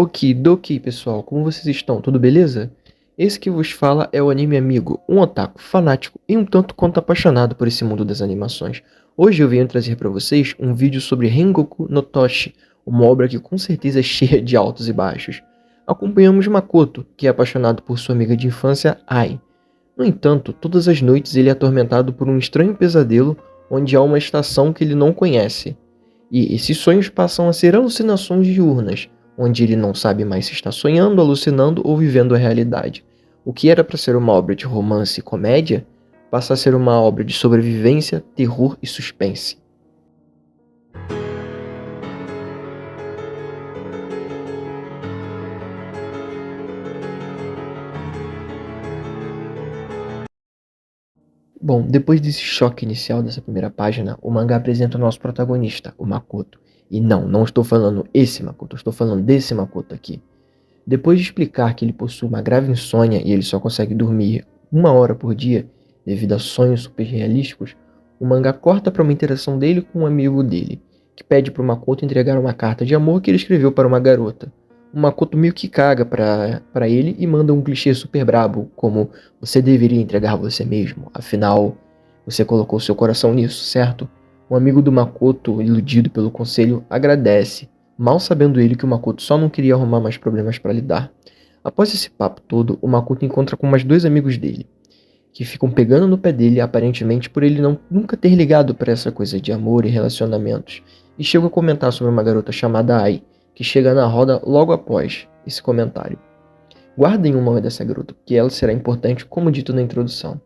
Okidoki, pessoal, como vocês estão? Tudo beleza? Esse que vos fala é o Anime Amigo, um otaku fanático e um tanto quanto apaixonado por esse mundo das animações. Hoje eu venho trazer para vocês um vídeo sobre Rengoku no Toshi, uma obra que com certeza é cheia de altos e baixos. Acompanhamos Makoto, que é apaixonado por sua amiga de infância, Ai. No entanto, todas as noites ele é atormentado por um estranho pesadelo onde há uma estação que ele não conhece. E esses sonhos passam a ser alucinações diurnas, onde ele não sabe mais se está sonhando, alucinando ou vivendo a realidade. O que era para ser uma obra de romance e comédia, passa a ser uma obra de sobrevivência, terror e suspense. Bom, depois desse choque inicial dessa primeira página, o mangá apresenta o nosso protagonista, o Makoto. E não estou falando esse Makoto, estou falando desse Makoto aqui. Depois de explicar que ele possui uma grave insônia e ele só consegue dormir 1 hora por dia devido a sonhos super realísticos, o mangá corta para uma interação dele com um amigo dele, que pede para o Makoto entregar uma carta de amor que ele escreveu para uma garota. O Makoto meio que caga para ele e manda um clichê super brabo, como você deveria entregar você mesmo, afinal você colocou seu coração nisso, certo? Um amigo do Makoto, iludido pelo conselho, agradece, mal sabendo ele que o Makoto só não queria arrumar mais problemas para lidar. Após esse papo todo, o Makoto encontra com mais 2 amigos dele, que ficam pegando no pé dele aparentemente por ele nunca ter ligado para essa coisa de amor e relacionamentos, e chegam a comentar sobre uma garota chamada Ai, que chega na roda logo após esse comentário. Guardem o nome dessa garota, porque ela será importante como dito na introdução.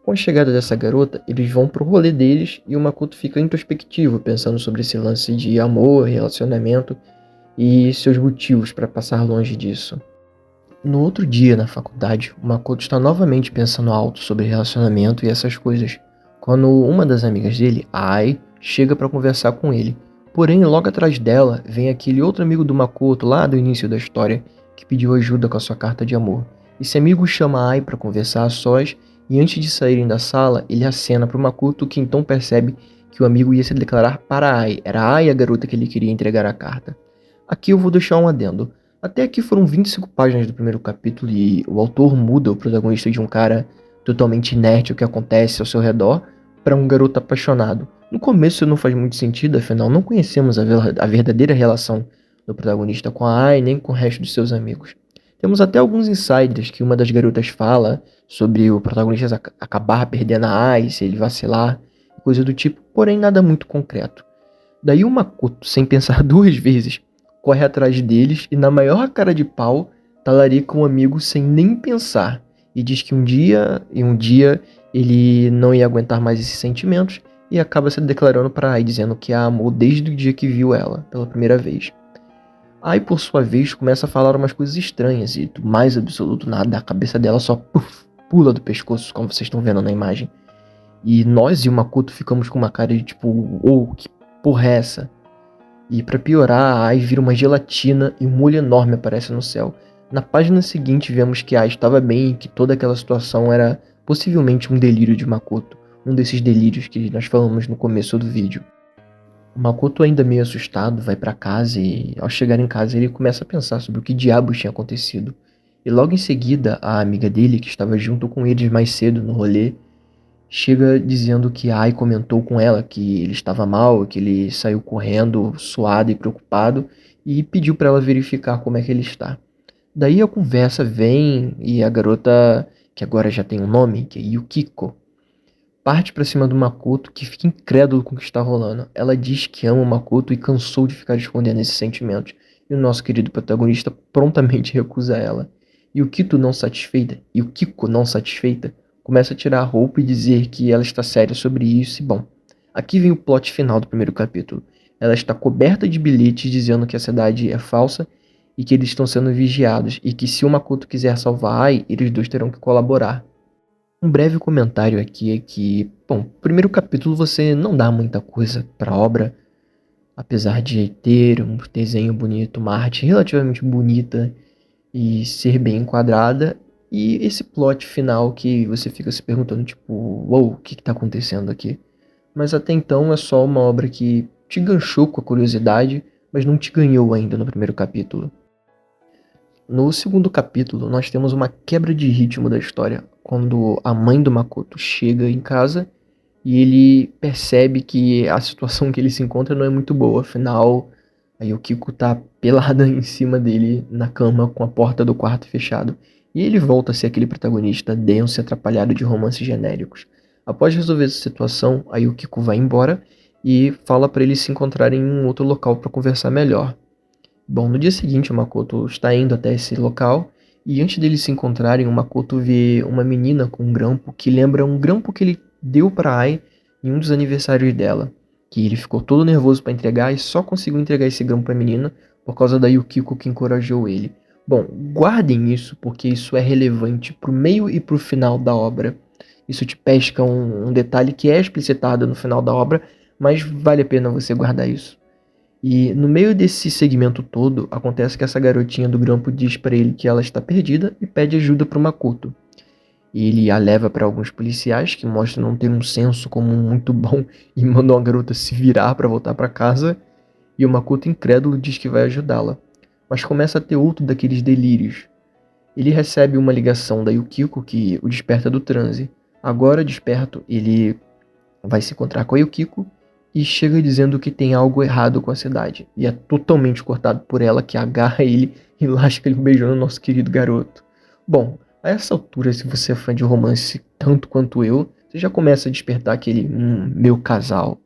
Com a chegada dessa garota, eles vão pro rolê deles e o Makoto fica introspectivo, pensando sobre esse lance de amor, relacionamento e seus motivos para passar longe disso. No outro dia, na faculdade, o Makoto está novamente pensando alto sobre relacionamento e essas coisas, quando uma das amigas dele, a Ai, chega para conversar com ele. Porém, logo atrás dela, vem aquele outro amigo do Makoto lá do início da história, que pediu ajuda com a sua carta de amor. Esse amigo chama a Ai para conversar a sós, e antes de saírem da sala, ele acena para o Makoto, que então percebe que o amigo ia se declarar para a Ai. Era a Ai a garota que ele queria entregar a carta. Aqui eu vou deixar um adendo. Até aqui foram 25 páginas do primeiro capítulo e o autor muda o protagonista de um cara totalmente inerte ao que acontece ao seu redor para um garoto apaixonado. No começo isso não faz muito sentido, afinal não conhecemos a verdadeira relação do protagonista com a Ai nem com o resto de seus amigos. Temos até alguns insiders que uma das garotas fala sobre o protagonista acabar perdendo a Ai se ele vacilar, coisa do tipo, porém nada muito concreto. Daí o Makoto, sem pensar 2 vezes, corre atrás deles e na maior cara de pau, talarica um amigo sem nem pensar e diz que um dia ele não ia aguentar mais esses sentimentos e acaba se declarando para Ai, dizendo que a amou desde o dia que viu ela pela primeira vez. Ai, por sua vez, começa a falar umas coisas estranhas e do mais absoluto nada, a cabeça dela só pula do pescoço, como vocês estão vendo na imagem. E nós e o Makoto ficamos com uma cara de tipo, que porra é essa? E pra piorar, a Ai vira uma gelatina e um olho enorme aparece no céu. Na página seguinte vemos que a Ai estava bem e que toda aquela situação era possivelmente um delírio de Makoto. Um desses delírios que nós falamos no começo do vídeo. O Makoto, ainda meio assustado, vai pra casa e ao chegar em casa ele começa a pensar sobre o que diabos tinha acontecido. E logo em seguida, a amiga dele, que estava junto com eles mais cedo no rolê, chega dizendo que a Ai comentou com ela que ele estava mal, que ele saiu correndo, suado e preocupado, e pediu para ela verificar como é que ele está. Daí a conversa vem e a garota, que agora já tem um nome, que é Yukiko, parte para cima do Makoto, que fica incrédulo com o que está rolando. Ela diz que ama o Makoto e cansou de ficar escondendo esses sentimentos, e o nosso querido protagonista prontamente recusa ela. E o Kiko não satisfeita, começa a tirar a roupa e dizer que ela está séria sobre isso e bom. Aqui vem o plot final do primeiro capítulo. Ela está coberta de bilhetes dizendo que a cidade é falsa e que eles estão sendo vigiados e que se o Makoto quiser salvar Ai, eles dois terão que colaborar. Um breve comentário aqui é que, bom, primeiro capítulo você não dá muita coisa para a obra, apesar de ter um desenho bonito, uma arte relativamente bonita e ser bem enquadrada, e esse plot final que você fica se perguntando, tipo, uou, o que tá acontecendo aqui? Mas até então é só uma obra que te ganchou com a curiosidade, mas não te ganhou ainda no primeiro capítulo. no segundo capítulo, nós temos uma quebra de ritmo da história, quando a mãe do Makoto chega em casa e ele percebe que a situação que ele se encontra não é muito boa. Afinal, a Yukiko tá pelada em cima dele na cama com a porta do quarto fechado. E ele volta a ser aquele protagonista denso e atrapalhado de romances genéricos. Após resolver essa situação, a Yukiko vai embora e fala para eles se encontrarem em um outro local para conversar melhor. Bom, no dia seguinte, o Makoto está indo até esse local e antes deles se encontrarem, o Makoto vê uma menina com um grampo que lembra um grampo que ele deu para Ai em um dos aniversários dela, que ele ficou todo nervoso para entregar e só conseguiu entregar esse grampo para a menina por causa da Yukiko que encorajou ele. Bom, guardem isso porque isso é relevante pro meio e pro final da obra. Isso te pesca um detalhe que é explicitado no final da obra, mas vale a pena você guardar isso. E no meio desse segmento todo, acontece que essa garotinha do grampo diz para ele que ela está perdida e pede ajuda pro Makoto. Ele a leva para alguns policiais que mostram não ter um senso comum muito bom e mandam a garota se virar para voltar para casa. E o Makoto incrédulo diz que vai ajudá-la, mas começa a ter outro daqueles delírios. Ele recebe uma ligação da Yukiko que o desperta do transe. Agora desperto, ele vai se encontrar com a Yukiko e chega dizendo que tem algo errado com a cidade. E é totalmente cortado por ela, que agarra ele e lasca ele um beijão no nosso querido garoto. Bom, a essa altura, se você é fã de romance tanto quanto eu, você já começa a despertar aquele meu casal.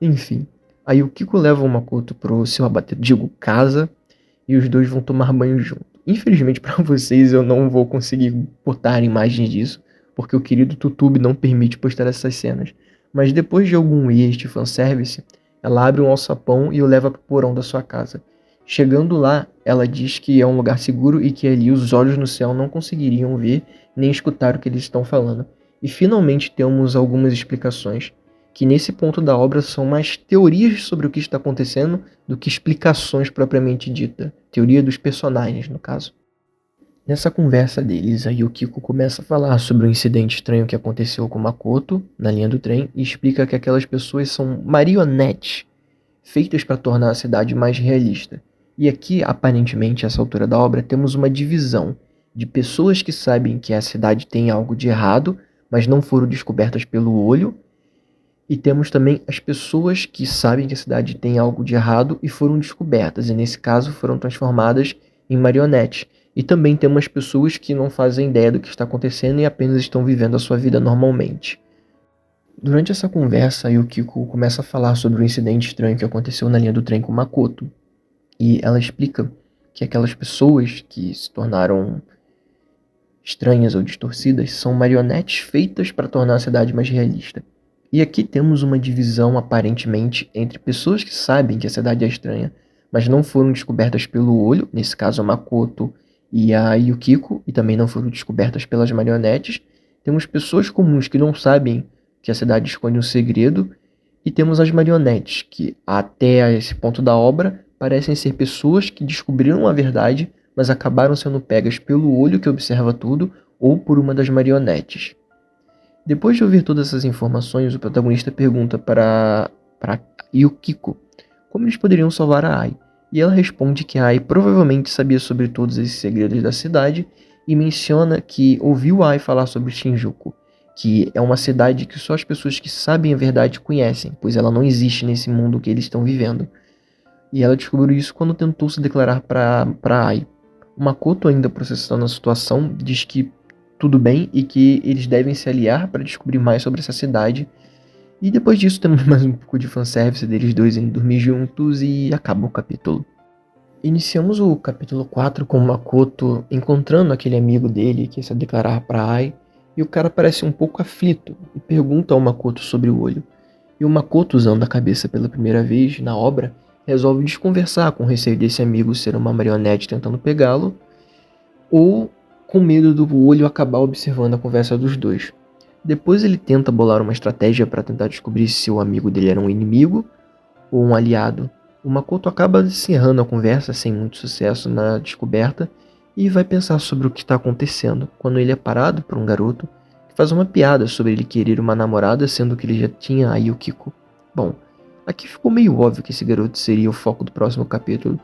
Enfim, aí o Kiko leva o Makoto pro seu abatedouro, digo, casa, e os dois vão tomar banho junto. Infelizmente para vocês eu não vou conseguir botar imagens disso, porque o querido Tutube não permite postar essas cenas. Mas depois de algum este fanservice, ela abre um alçapão e o leva pro porão da sua casa. Chegando lá, ela diz que é um lugar seguro e que ali os olhos no céu não conseguiriam ver nem escutar o que eles estão falando. E finalmente temos algumas explicações, que nesse ponto da obra são mais teorias sobre o que está acontecendo do que explicações propriamente dita. Teoria dos personagens, no caso. Nessa conversa deles, a Yukiko começa a falar sobre o incidente estranho que aconteceu com Makoto na linha do trem e explica que aquelas pessoas são marionetes feitas para tornar a cidade mais realista. E aqui, aparentemente, a essa altura da obra, temos uma divisão de pessoas que sabem que a cidade tem algo de errado, mas não foram descobertas pelo olho, e temos também as pessoas que sabem que a cidade tem algo de errado e foram descobertas, e nesse caso foram transformadas em marionetes. E também temos pessoas que não fazem ideia do que está acontecendo e apenas estão vivendo a sua vida normalmente. Durante essa conversa, Yukiko começa a falar sobre o incidente estranho que aconteceu na linha do trem com Makoto. E ela explica que aquelas pessoas que se tornaram estranhas ou distorcidas são marionetes feitas para tornar a cidade mais realista. E aqui temos uma divisão aparentemente entre pessoas que sabem que a cidade é estranha, mas não foram descobertas pelo olho, nesse caso a Makoto e a Yukiko, e também não foram descobertas pelas marionetes. Temos pessoas comuns que não sabem que a cidade esconde um segredo, e temos as marionetes, que até esse ponto da obra parecem ser pessoas que descobriram a verdade, mas acabaram sendo pegas pelo olho que observa tudo ou por uma das marionetes. Depois de ouvir todas essas informações, o protagonista pergunta para Yukiko como eles poderiam salvar a Ai, e ela responde que a Ai provavelmente sabia sobre todos esses segredos da cidade e menciona que ouviu a Ai falar sobre Shinjuku, que é uma cidade que só as pessoas que sabem a verdade conhecem, pois ela não existe nesse mundo que eles estão vivendo. E ela descobriu isso quando tentou se declarar para Ai. O Makoto, ainda processando a situação, diz que tudo bem e que eles devem se aliar para descobrir mais sobre essa cidade. E depois disso temos mais um pouco de fanservice deles dois indo dormir juntos e acaba o capítulo. Iniciamos o capítulo 4 com o Makoto encontrando aquele amigo dele que ia se declarar para Ai, e o cara parece um pouco aflito e pergunta ao Makoto sobre o olho. E o Makoto, usando a cabeça pela primeira vez na obra, resolve desconversar com receio desse amigo ser uma marionete tentando pegá-lo, ou com medo do olho acabar observando a conversa dos dois. Depois ele tenta bolar uma estratégia para tentar descobrir se o amigo dele era um inimigo ou um aliado. O Makoto acaba encerrando a conversa sem muito sucesso na descoberta e vai pensar sobre o que está acontecendo, quando ele é parado por um garoto que faz uma piada sobre ele querer uma namorada, sendo que ele já tinha a Yukiko. Bom, aqui ficou meio óbvio que esse garoto seria o foco do próximo capítulo,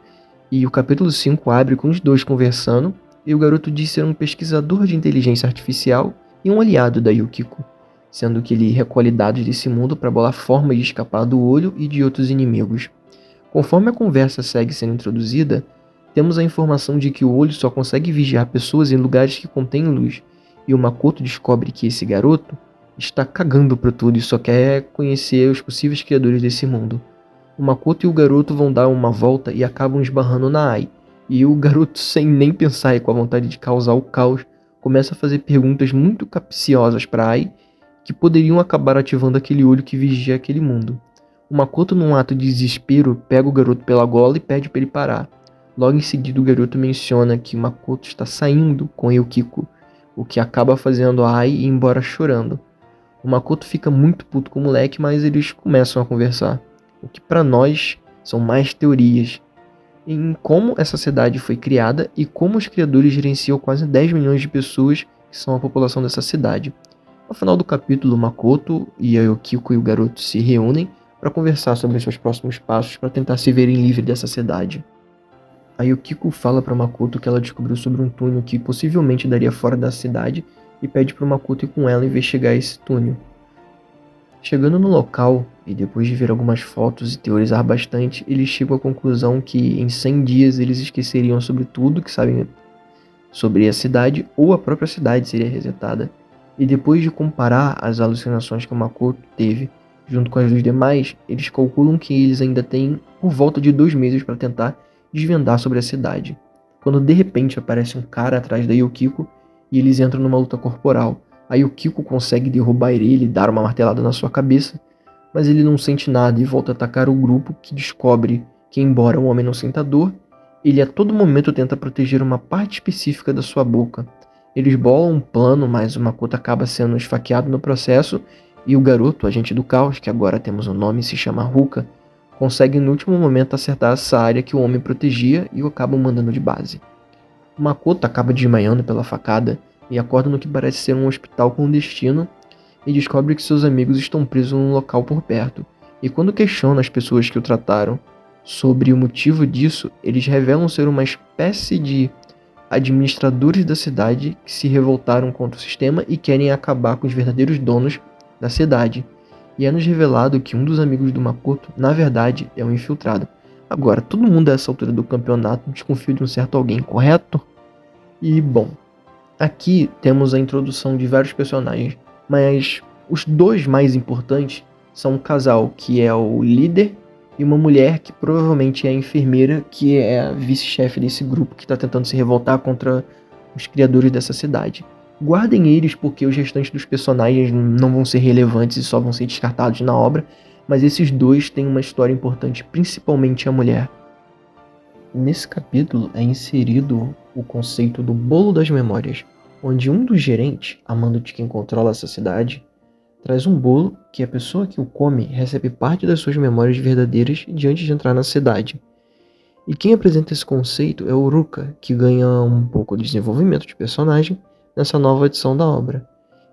E o capítulo 5 abre com os dois conversando, e o garoto diz ser um pesquisador de inteligência artificial e um aliado da Yukiko, sendo que ele recolhe dados desse mundo para bolar formas de escapar do olho e de outros inimigos. Conforme a conversa segue sendo introduzida, temos a informação de que o olho só consegue vigiar pessoas em lugares que contêm luz, e o Makoto descobre que esse garoto está cagando para tudo e só quer conhecer os possíveis criadores desse mundo. O Makoto e o garoto vão dar uma volta e acabam esbarrando na Ai, e o garoto, sem nem pensar e com a vontade de causar o caos, começa a fazer perguntas muito capciosas para Ai que poderiam acabar ativando aquele olho que vigia aquele mundo. O Makoto, num ato de desespero, pega o garoto pela gola e pede para ele parar. Logo em seguida, o garoto menciona que o Makoto está saindo com Yukiko, o que acaba fazendo a Ai ir embora chorando. O Makoto fica muito puto com o moleque, mas eles começam a conversar, o que para nós são mais teorias em como essa cidade foi criada e como os criadores gerenciam quase 10 milhões de pessoas que são a população dessa cidade. No final do capítulo, Makoto e a Yukiko e o garoto se reúnem para conversar sobre seus próximos passos para tentar se verem livres dessa cidade. A Yukiko fala para Makoto que ela descobriu sobre um túnel que possivelmente daria fora da cidade e pede para Makoto ir com ela investigar esse túnel. Chegando no local, e depois de ver algumas fotos e teorizar bastante, eles chegam à conclusão que em 100 dias eles esqueceriam sobre tudo que sabem sobre a cidade, ou a própria cidade seria resetada. E depois de comparar as alucinações que o Makoto teve junto com as dos demais, eles calculam que eles ainda têm por volta de 2 meses para tentar desvendar sobre a cidade. Quando de repente aparece um cara atrás da Yukiko e eles entram numa luta corporal. A Yukiko consegue derrubar ele e dar uma martelada na sua cabeça, mas ele não sente nada e volta a atacar o grupo, que descobre que, embora o homem não sinta dor, ele a todo momento tenta proteger uma parte específica da sua boca. Eles bolam um plano, mas o Makoto acaba sendo esfaqueado no processo, e o garoto, agente do caos, que agora temos um nome e se chama Ruka, consegue no último momento acertar essa área que o homem protegia e o acabam mandando de base. O Makoto acaba desmaiando pela facada e acorda no que parece ser um hospital clandestino e descobre que seus amigos estão presos num local por perto. E quando questiona as pessoas que o trataram sobre o motivo disso, eles revelam ser uma espécie de administradores da cidade que se revoltaram contra o sistema e querem acabar com os verdadeiros donos da cidade. E é-nos revelado que um dos amigos do Makoto, na verdade, é um infiltrado. Agora, todo mundo a essa altura do campeonato desconfia de um certo alguém, correto? E, bom, aqui temos a introdução de vários personagens, mas os dois mais importantes são um casal que é o líder e uma mulher que provavelmente é a enfermeira, que é a vice-chefe desse grupo que está tentando se revoltar contra os criadores dessa cidade. Guardem eles porque os restantes dos personagens não vão ser relevantes e só vão ser descartados na obra, mas esses dois têm uma história importante, principalmente a mulher. Nesse capítulo é inserido o conceito do bolo das memórias, onde um dos gerentes, a mando de quem controla essa cidade, traz um bolo que a pessoa que o come recebe parte das suas memórias verdadeiras diante de entrar na cidade. E quem apresenta esse conceito é o Ruka, que ganha um pouco de desenvolvimento de personagem nessa nova edição da obra.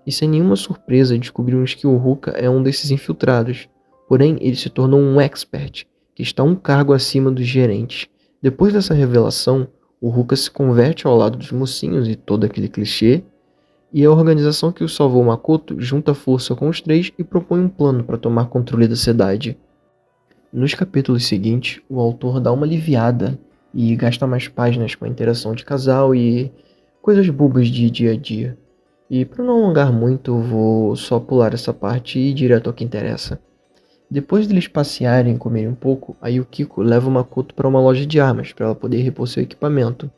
E sem nenhuma surpresa descobrimos que o Ruka é um desses infiltrados, porém ele se tornou um expert, que está um cargo acima dos gerentes. Depois dessa revelação, o Ruka se converte ao lado dos mocinhos e todo aquele clichê, e a organização que o salvou Makoto junta força com os três e propõe um plano para tomar controle da cidade. Nos capítulos seguintes, o autor dá uma aliviada e gasta mais páginas com a interação de casal e coisas bobas de dia a dia. E para não alongar muito, eu vou só pular essa parte e ir direto ao que interessa. Depois deles passearem e comerem um pouco, a Yukiko leva o Makoto para uma loja de armas para ela poder repor seu equipamento.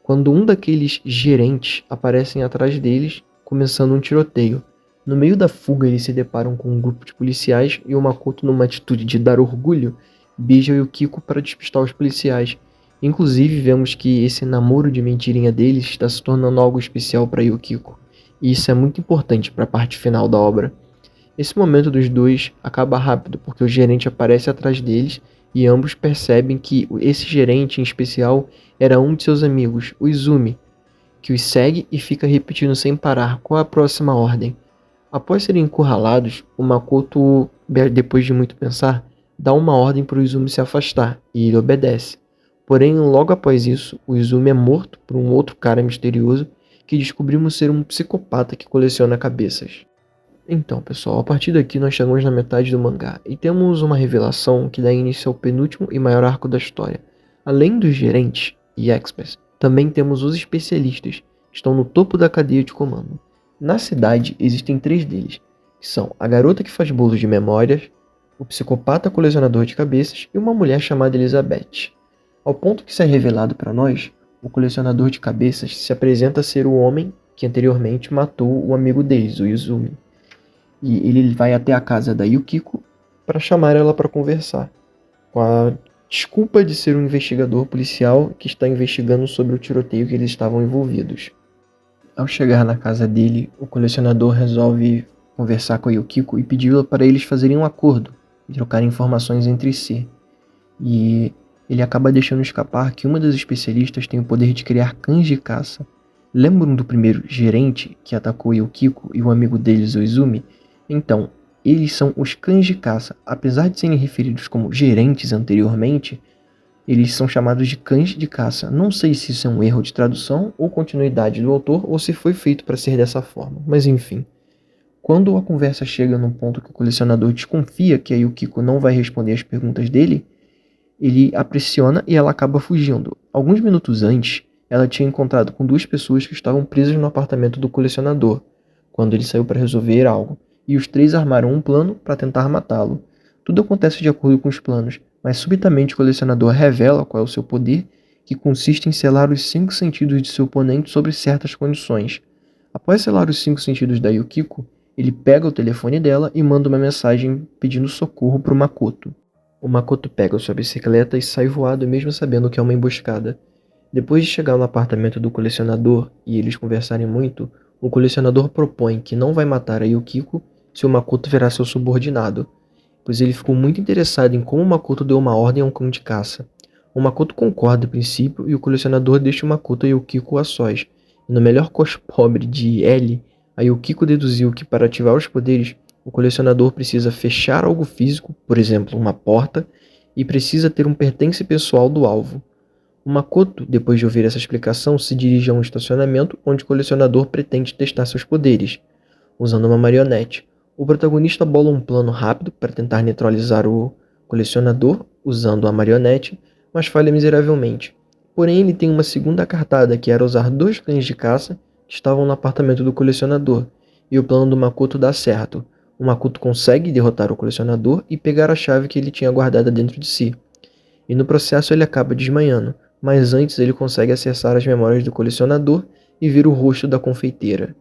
Quando um daqueles gerentes aparecem atrás deles, começando um tiroteio. No meio da fuga, eles se deparam com um grupo de policiais e o Makoto, numa atitude de dar orgulho, beija o Yukiko para despistar os policiais. Inclusive, vemos que esse namoro de mentirinha deles está se tornando algo especial para Yukiko. E isso é muito importante para a parte final da obra. Esse momento dos dois acaba rápido, porque o gerente aparece atrás deles e ambos percebem que esse gerente em especial era um de seus amigos, o Izumi, que os segue e fica repetindo sem parar qual a próxima ordem. Após serem encurralados, o Makoto, depois de muito pensar, dá uma ordem para o Izumi se afastar, e ele obedece. Porém, logo após isso, o Izumi é morto por um outro cara misterioso que descobrimos ser um psicopata que coleciona cabeças. Então, pessoal, a partir daqui nós chegamos na metade do mangá e temos uma revelação que dá início ao penúltimo e maior arco da história. Além dos gerentes e experts, também temos os especialistas, que estão no topo da cadeia de comando. Na cidade existem 3 deles, que são a garota que faz bolos de memórias, o psicopata colecionador de cabeças e uma mulher chamada Elizabeth. Ao ponto que isso é revelado para nós, o colecionador de cabeças se apresenta ser o homem que anteriormente matou o amigo deles, o Izumi. E ele vai até a casa da Yukiko para chamar ela para conversar, com a desculpa de ser um investigador policial que está investigando sobre o tiroteio que eles estavam envolvidos. Ao chegar na casa dele, o colecionador resolve conversar com a Yukiko e pedi-la para eles fazerem um acordo e trocarem informações entre si. E ele acaba deixando escapar que uma das especialistas tem o poder de criar cães de caça. Lembram do primeiro gerente que atacou Yukiko e o amigo deles, o Izumi? Então, eles são os cães de caça. Apesar de serem referidos como gerentes anteriormente, eles são chamados de cães de caça. Não sei se isso é um erro de tradução ou continuidade do autor ou se foi feito para ser dessa forma, mas enfim. Quando a conversa chega num ponto que o colecionador desconfia que a Yukiko não vai responder as perguntas dele, ele a pressiona e ela acaba fugindo. Alguns minutos antes, ela tinha encontrado com 2 pessoas que estavam presas no apartamento do colecionador, quando ele saiu para resolver algo, e os 3 armaram um plano para tentar matá-lo. Tudo acontece de acordo com os planos, mas subitamente o colecionador revela qual é o seu poder, que consiste em selar os 5 sentidos de seu oponente sobre certas condições. Após selar os 5 sentidos da Yukiko, ele pega o telefone dela e manda uma mensagem pedindo socorro para o Makoto. O Makoto pega sua bicicleta e sai voado mesmo sabendo que é uma emboscada. Depois de chegar no apartamento do colecionador e eles conversarem muito, o colecionador propõe que não vai matar a Yukiko se o Makoto virar seu subordinado, pois ele ficou muito interessado em como o Makoto deu uma ordem a um cão de caça. O Makoto concorda a princípio e o colecionador deixa o Makoto e a Yukiko a sós. E no melhor cospobre de L, a Yukiko deduziu que para ativar os poderes, o colecionador precisa fechar algo físico, por exemplo, uma porta, e precisa ter um pertence pessoal do alvo. O Makoto, depois de ouvir essa explicação, se dirige a um estacionamento onde o colecionador pretende testar seus poderes, usando uma marionete. O protagonista bola um plano rápido para tentar neutralizar o colecionador usando a marionete, mas falha miseravelmente. Porém, ele tem uma segunda cartada, que era usar 2 cães de caça que estavam no apartamento do colecionador, e o plano do Makoto dá certo. O Makoto consegue derrotar o colecionador e pegar a chave que ele tinha guardada dentro de si. E no processo ele acaba desmaiando, mas antes ele consegue acessar as memórias do colecionador e ver o rosto da confeiteira.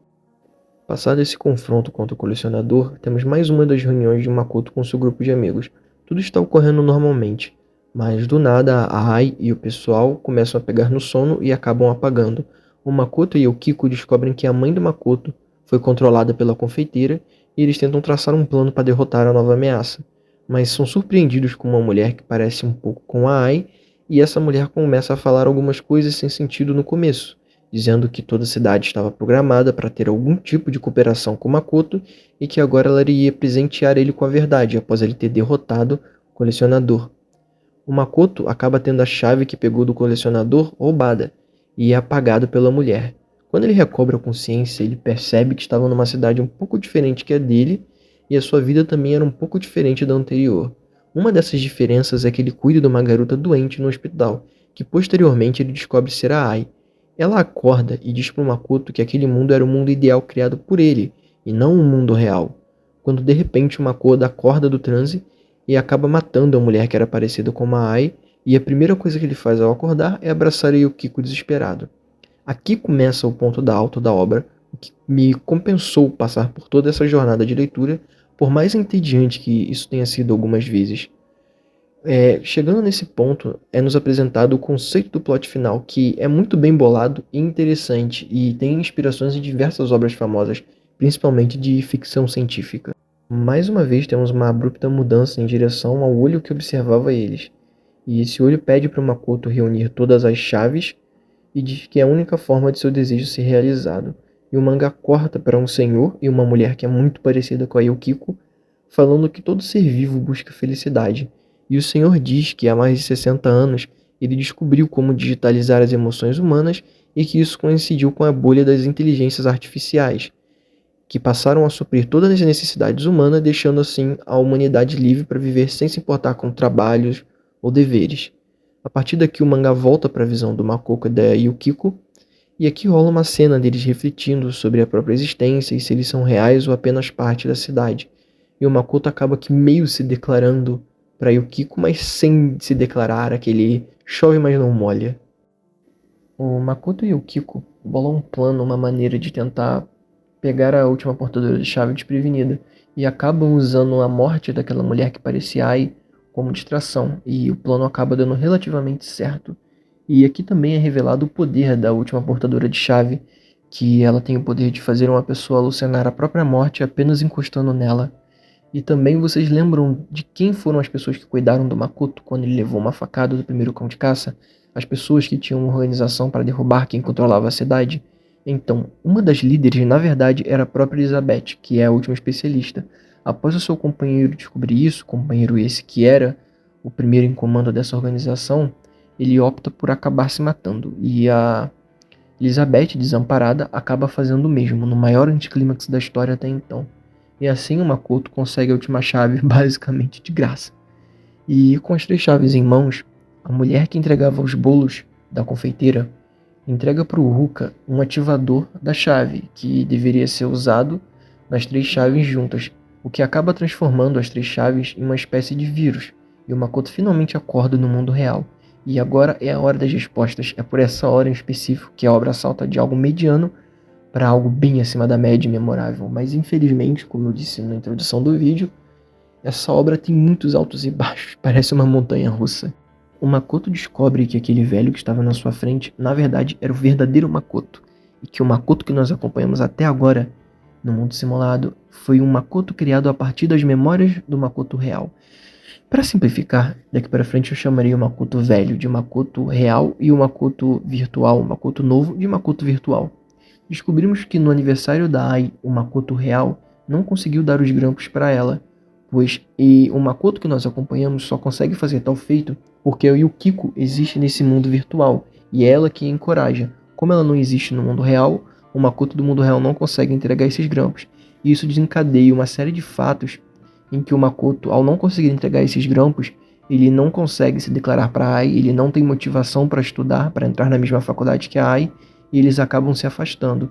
Passado esse confronto contra o colecionador, temos mais uma das reuniões de Makoto com seu grupo de amigos. Tudo está ocorrendo normalmente, mas do nada a Ai e o pessoal começam a pegar no sono e acabam apagando. O Makoto e o Kiko descobrem que a mãe do Makoto foi controlada pela confeiteira e eles tentam traçar um plano para derrotar a nova ameaça, mas são surpreendidos com uma mulher que parece um pouco com a Ai, e essa mulher começa a falar algumas coisas sem sentido no começo, dizendo que toda a cidade estava programada para ter algum tipo de cooperação com Makoto e que agora ela iria presentear ele com a verdade após ele ter derrotado o colecionador. O Makoto acaba tendo a chave que pegou do colecionador roubada e é apagado pela mulher. Quando ele recobra a consciência, ele percebe que estava numa cidade um pouco diferente que a dele e a sua vida também era um pouco diferente da anterior. Uma dessas diferenças é que ele cuida de uma garota doente no hospital, que posteriormente ele descobre ser a Ai. Ela acorda e diz para o Makoto que aquele mundo era o mundo ideal criado por ele, e não um mundo real. Quando de repente o Makoto acorda do transe e acaba matando a mulher que era parecida com a Ai, e a primeira coisa que ele faz ao acordar é abraçar a Yukiko desesperado. Aqui começa o ponto alto da obra, o que me compensou passar por toda essa jornada de leitura, por mais entediante que isso tenha sido algumas vezes. Chegando nesse ponto, é nos apresentado o conceito do plot final, que é muito bem bolado e interessante, e tem inspirações em diversas obras famosas, principalmente de ficção científica. Mais uma vez temos uma abrupta mudança em direção ao olho que observava eles, e esse olho pede para o Makoto reunir todas as chaves e diz que é a única forma de seu desejo ser realizado. E o mangá corta para um senhor e uma mulher que é muito parecida com a Yukiko, falando que todo ser vivo busca felicidade. E o senhor diz que há mais de 60 anos Ele descobriu como digitalizar as emoções humanas e que isso coincidiu com a bolha das inteligências artificiais, que passaram a suprir todas as necessidades humanas, deixando assim a humanidade livre para viver sem se importar com trabalhos ou deveres. A partir daqui o mangá volta para a visão do Makoto e da Yukiko, e aqui rola uma cena deles refletindo sobre a própria existência e se eles são reais ou apenas parte da cidade. E o Makoto acaba que meio se declarando para Yukiko, mas sem se declarar, aquele chove mas não molha. O Makoto e o Yukiko bolam um plano, uma maneira de tentar pegar a última portadora de chave desprevenida, e acabam usando a morte daquela mulher que parecia Ai como distração, e o plano acaba dando relativamente certo. E aqui também é revelado o poder da última portadora de chave, que ela tem o poder de fazer uma pessoa alucinar a própria morte apenas encostando nela. E também vocês lembram de quem foram as pessoas que cuidaram do Makoto quando ele levou uma facada do primeiro cão de caça? As pessoas que tinham uma organização para derrubar quem controlava a cidade? Então, uma das líderes, na verdade, era a própria Elizabeth, que é a última especialista. Após o seu companheiro descobrir isso, companheiro esse que era o primeiro em comando dessa organização, ele opta por acabar se matando. E a Elizabeth, desamparada, acaba fazendo o mesmo, no maior anticlímax da história até então. E assim o Makoto consegue a última chave basicamente de graça. E com as 3 chaves em mãos, a mulher que entregava os bolos da confeiteira entrega para o Ruka um ativador da chave, que deveria ser usado nas 3 chaves juntas, o que acaba transformando as 3 chaves em uma espécie de vírus, e o Makoto finalmente acorda no mundo real. E agora é a hora das respostas, é por essa hora em específico que a obra salta de algo mediano para algo bem acima da média e memorável, mas infelizmente, como eu disse na introdução do vídeo, essa obra tem muitos altos e baixos, parece uma montanha russa. O Makoto descobre que aquele velho que estava na sua frente, na verdade, era o verdadeiro Makoto, e que o Makoto que nós acompanhamos até agora, no mundo simulado, foi um Makoto criado a partir das memórias do Makoto real. Para simplificar, daqui para frente eu chamaria o Makoto velho de Makoto real e o Makoto virtual, o Makoto novo de Makoto virtual. Descobrimos que no aniversário da Ai, o Makoto real não conseguiu dar os grampos para ela, pois o Makoto que nós acompanhamos só consegue fazer tal feito porque o Yukiko existe nesse mundo virtual, e é ela que a encoraja. Como ela não existe no mundo real, o Makoto do mundo real não consegue entregar esses grampos, e isso desencadeia uma série de fatos em que o Makoto, ao não conseguir entregar esses grampos, ele não consegue se declarar para a Ai, ele não tem motivação para estudar, para entrar na mesma faculdade que a Ai, e eles acabam se afastando.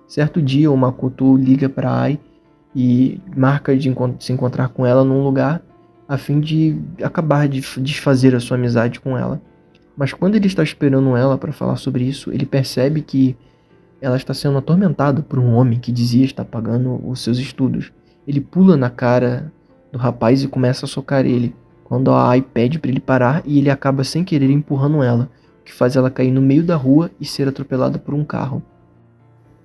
Certo dia, o Makoto liga para a Ai e marca de se encontrar com ela num lugar a fim de acabar de desfazer a sua amizade com ela. Mas quando ele está esperando ela para falar sobre isso, ele percebe que ela está sendo atormentada por um homem que dizia estar pagando os seus estudos. Ele pula na cara do rapaz e começa a socar ele, quando a Ai pede para ele parar e ele acaba sem querer empurrando ela, o que faz ela cair no meio da rua e ser atropelada por um carro.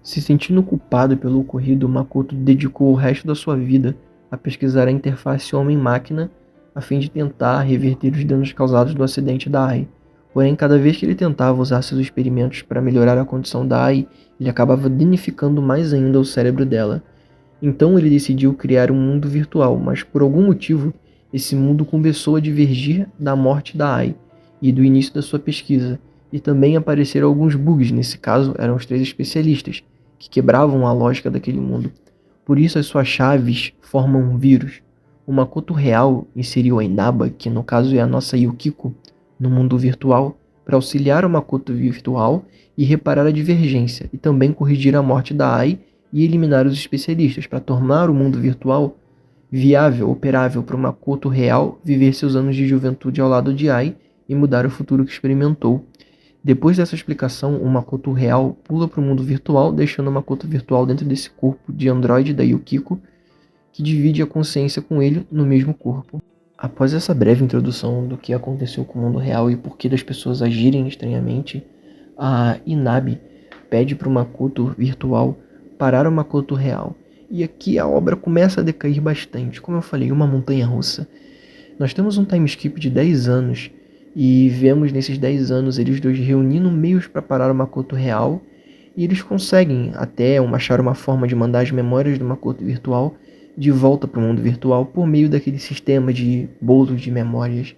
Se sentindo culpado pelo ocorrido, Makoto dedicou o resto da sua vida a pesquisar a interface homem-máquina a fim de tentar reverter os danos causados do acidente da Ai. Porém, cada vez que ele tentava usar seus experimentos para melhorar a condição da Ai, ele acabava danificando mais ainda o cérebro dela. Então ele decidiu criar um mundo virtual, mas por algum motivo, esse mundo começou a divergir da morte da Ai e do início da sua pesquisa, e também apareceram alguns bugs, nesse caso eram os 3 especialistas, que quebravam a lógica daquele mundo. Por isso as suas chaves formam um vírus. O Makoto real inseriu a Inaba, que no caso é a nossa Yukiko, no mundo virtual, para auxiliar o Makoto virtual e reparar a divergência, e também corrigir a morte da Ai e eliminar os especialistas, para tornar o mundo virtual viável, operável para o Makoto real viver seus anos de juventude ao lado de Ai e mudar o futuro que experimentou. Depois dessa explicação, o Makoto real pula para o mundo virtual, deixando o Makoto virtual dentro desse corpo de androide da Yukiko, que divide a consciência com ele no mesmo corpo. Após essa breve introdução do que aconteceu com o mundo real e por que das pessoas agirem estranhamente, a Inabe pede para o Makoto virtual parar o Makoto real. E aqui a obra começa a decair bastante, como eu falei, uma montanha russa. Nós temos um time skip de 10 anos, e vemos nesses 10 anos eles dois reunindo meios para parar o Makoto real, e eles conseguem até achar uma forma de mandar as memórias do Makoto virtual de volta para o mundo virtual por meio daquele sistema de bolos de memórias.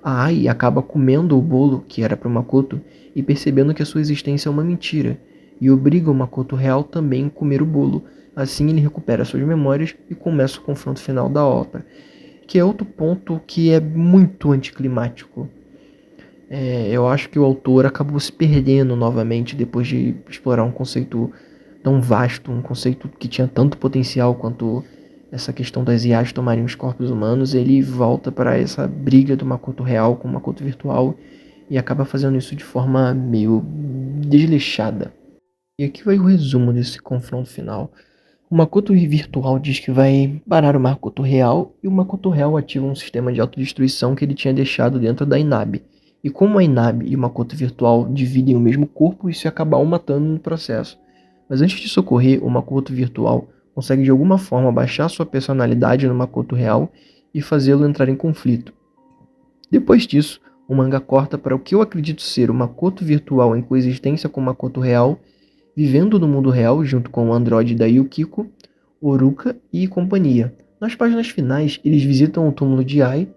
A Ai acaba comendo o bolo que era para o Makoto e percebendo que a sua existência é uma mentira, e obriga o Makoto real também a comer o bolo. Assim ele recupera suas memórias e começa o confronto final da obra, que é outro ponto que é muito anticlimático. Eu acho que o autor acabou se perdendo novamente depois de explorar um conceito tão vasto, um conceito que tinha tanto potencial quanto essa questão das IAs tomarem os corpos humanos. Ele volta para essa briga do Makoto real com o Makoto virtual e acaba fazendo isso de forma meio desleixada. E aqui vai o resumo desse confronto final. O Makoto virtual diz que vai parar o Makoto real, e o Makoto real ativa um sistema de autodestruição que ele tinha deixado dentro da Inabe. E como a Inabe e o Makoto virtual dividem o mesmo corpo, isso acaba o matando no processo. Mas antes disso ocorrer, o Makoto virtual consegue de alguma forma baixar sua personalidade no Makoto real e fazê-lo entrar em conflito. Depois disso, o mangá corta para o que eu acredito ser o Makoto virtual em coexistência com o Makoto real, vivendo no mundo real junto com o androide da Yukiko, Oruka e companhia. Nas páginas finais, eles visitam o túmulo de Ai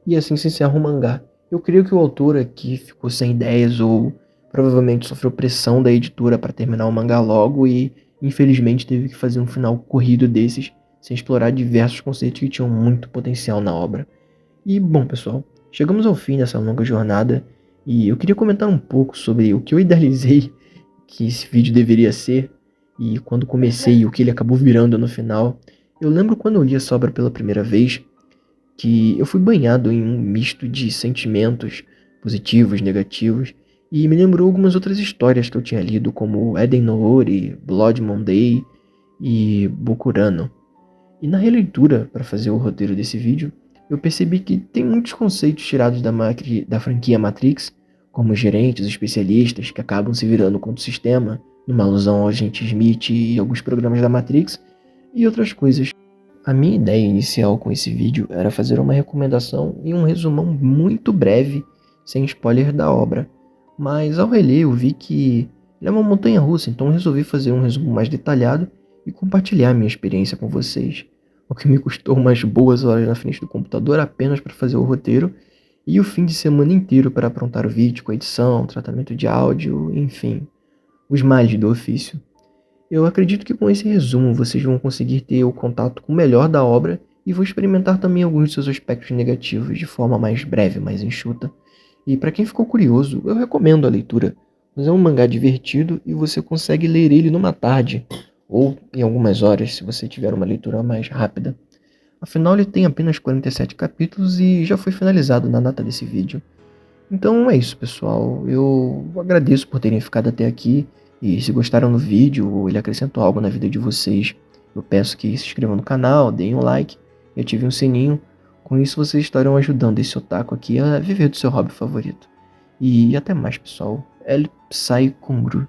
e assim se encerra o mangá. Eu creio que o autor aqui ficou sem ideias ou provavelmente sofreu pressão da editora para terminar o mangá logo e infelizmente teve que fazer um final corrido desses, sem explorar diversos conceitos que tinham muito potencial na obra. E bom, pessoal, chegamos ao fim dessa longa jornada e eu queria comentar um pouco sobre o que eu idealizei que esse vídeo deveria ser e quando comecei o que ele acabou virando no final. Eu lembro quando eu li essa obra pela primeira vez que eu fui banhado em um misto de sentimentos positivos, negativos, e me lembrou algumas outras histórias que eu tinha lido, como Eden no Ori, Blood Monday e Bokurano. E na releitura, para fazer o roteiro desse vídeo, eu percebi que tem muitos conceitos tirados da franquia Matrix, como gerentes, especialistas, que acabam se virando contra o sistema, numa alusão ao agente Smith e alguns programas da Matrix, e outras coisas. A minha ideia inicial com esse vídeo era fazer uma recomendação e um resumão muito breve, sem spoiler da obra. Mas ao reler eu vi que ele é uma montanha russa, então resolvi fazer um resumo mais detalhado e compartilhar minha experiência com vocês. O que me custou umas boas horas na frente do computador apenas para fazer o roteiro e o fim de semana inteiro para aprontar o vídeo com edição, tratamento de áudio, enfim, os males do ofício. Eu acredito que com esse resumo vocês vão conseguir ter o contato com o melhor da obra e vou experimentar também alguns de seus aspectos negativos de forma mais breve, mais enxuta. E para quem ficou curioso, eu recomendo a leitura, pois é um mangá divertido e você consegue ler ele numa tarde, ou em algumas horas se você tiver uma leitura mais rápida. Afinal, ele tem apenas 47 capítulos e já foi finalizado na data desse vídeo. Então é isso, pessoal. Eu agradeço por terem ficado até aqui. E se gostaram do vídeo ou ele acrescentou algo na vida de vocês, eu peço que se inscrevam no canal, deem um like e ativem o sininho. Com isso vocês estarão ajudando esse otaku aqui a viver do seu hobby favorito. E até mais, pessoal. El Psy Kungru.